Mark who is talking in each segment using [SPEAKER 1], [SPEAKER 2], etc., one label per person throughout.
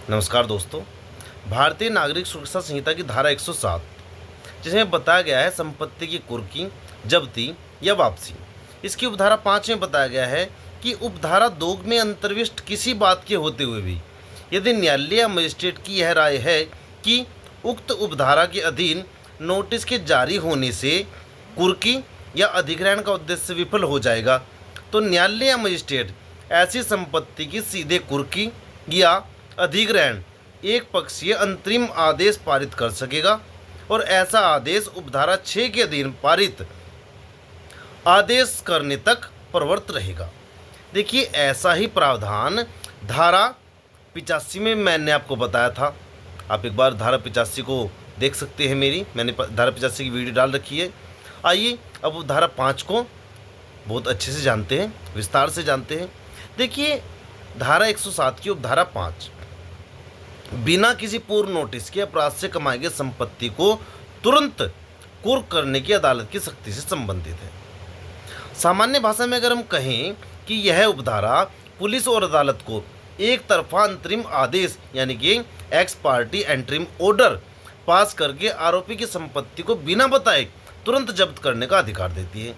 [SPEAKER 1] नमस्कार दोस्तों। भारतीय नागरिक सुरक्षा संहिता की धारा 107 जिसमें बताया गया है संपत्ति की कुर्की, जब्ती या वापसी। इसकी उपधारा 5 में बताया गया है कि उपधारा 2 में अंतर्विष्ट किसी बात के होते हुए भी यदि न्यायालय या मजिस्ट्रेट की यह राय है कि उक्त उपधारा के अधीन नोटिस के जारी होने से कुर्की या अधिग्रहण का उद्देश्य विफल हो जाएगा, तो न्यायालय या मजिस्ट्रेट ऐसी संपत्ति की सीधे कुर्की या अधिग्रहण एक पक्षीय अंतरिम आदेश पारित कर सकेगा और ऐसा आदेश उपधारा 6 के अधीन पारित आदेश करने तक प्रवर्त रहेगा। देखिए, ऐसा ही प्रावधान धारा 85 में मैंने आपको बताया था। आप एक बार धारा 85 को देख सकते हैं। मैंने धारा 85 की वीडियो डाल रखी है। आइए अब धारा 5 को बहुत अच्छे से जानते हैं, विस्तार से जानते हैं। देखिए, धारा 107 की उपधारा 5 बिना किसी पूर्व नोटिस के अपराध से कमाई गई संपत्ति को तुरंत कुर्क करने की अदालत की सख्ती से संबंधित है। सामान्य भाषा में अगर हम कहें कि यह उपधारा पुलिस और अदालत को एक तरफा अंतरिम आदेश यानी कि x party interim order pass करके आरोपी की संपत्ति को बिना बताए तुरंत जब्त करने का अधिकार देती है।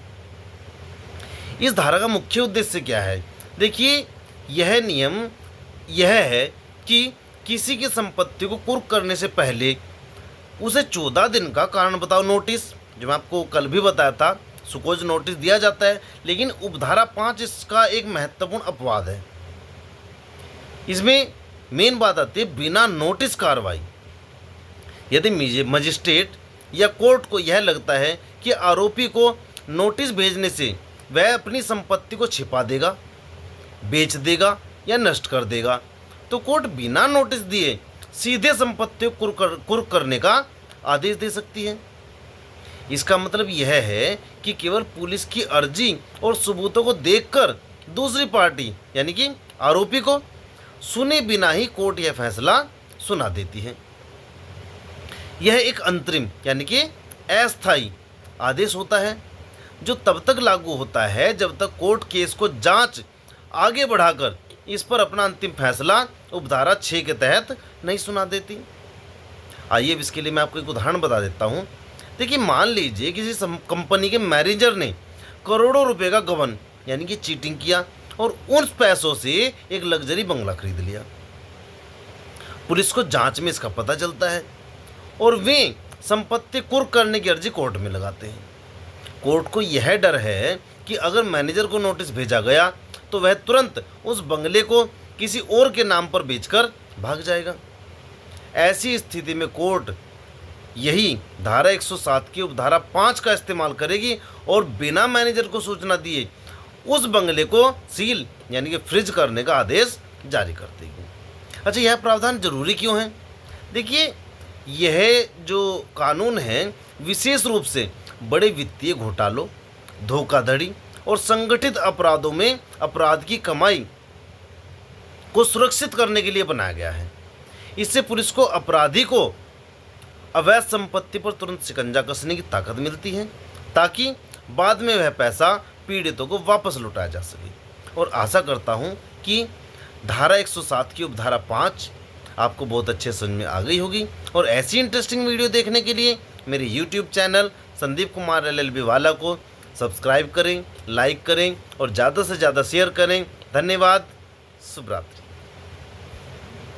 [SPEAKER 1] इस धारा का मुख्य उद्देश्य क्या है? देखिए, यह नियम यह है कि किसी की संपत्ति को कुर्क करने से पहले उसे 14 दिन का कारण बताओ नोटिस, जो मैं आपको कल भी बताया था, सुकोज नोटिस दिया जाता है। लेकिन उपधारा 5 इसका एक महत्वपूर्ण अपवाद है। इसमें मेन बात आती है बिना नोटिस कार्रवाई। यदि मजिस्ट्रेट या कोर्ट को यह लगता है कि आरोपी को नोटिस भेजने से वह अपनी संपत्ति को छिपा देगा, बेच देगा या नष्ट कर देगा, तो कोर्ट बिना नोटिस दिए सीधे संपत्ति को कुर्क करने का आदेश दे सकती है। इसका मतलब यह है कि केवल पुलिस की अर्जी और सबूतों को देखकर दूसरी पार्टी यानी कि आरोपी को सुने बिना ही कोर्ट यह फैसला सुना देती है। यह एक अंतरिम यानी कि अस्थायी आदेश होता है जो तब तक लागू होता है जब तक कोर्ट केस को जांच आगे बढ़ाकर इस पर अपना अंतिम फैसला उपधारा 6 के तहत नहीं सुना देती। आइए अब इसके लिए मैं आपको एक उदाहरण बता देता हूँ। देखिए, मान लीजिए किसी कंपनी के मैनेजर ने करोड़ों रुपए का गबन यानी कि चीटिंग किया और उन पैसों से एक लग्जरी बंगला खरीद लिया। पुलिस को जांच में इसका पता चलता है और वे संपत्ति कुर्क करने की अर्जी कोर्ट में लगाते हैं। कोर्ट को यह डर है कि अगर मैनेजर को नोटिस भेजा गया तो वह तुरंत उस बंगले को किसी और के नाम पर बेचकर भाग जाएगा। ऐसी स्थिति में कोर्ट यही धारा 107 की उपधारा 5 का इस्तेमाल करेगी और बिना मैनेजर को सूचना दिए उस बंगले को सील यानी कि फ्रीज करने का आदेश जारी कर देगी। अच्छा, यह प्रावधान जरूरी क्यों है? देखिए, यह जो कानून है विशेष रूप से बड़े वित्तीय घोटालों, धोखाधड़ी और संगठित अपराधों में अपराध की कमाई को सुरक्षित करने के लिए बनाया गया है। इससे पुलिस को अपराधी को अवैध संपत्ति पर तुरंत शिकंजा कसने की ताकत मिलती है ताकि बाद में वह पैसा पीड़ितों को वापस लौटाया जा सके। और आशा करता हूं कि धारा 107 की उपधारा 5 आपको बहुत अच्छे समझ में आ गई होगी। और ऐसी इंटरेस्टिंग वीडियो देखने के लिए मेरे YouTube channel Sandeep Kumar LLB वाला को सब्सक्राइब करें, लाइक करें और ज़्यादा से ज़्यादा शेयर करें। धन्यवाद। शुभ रात्रि।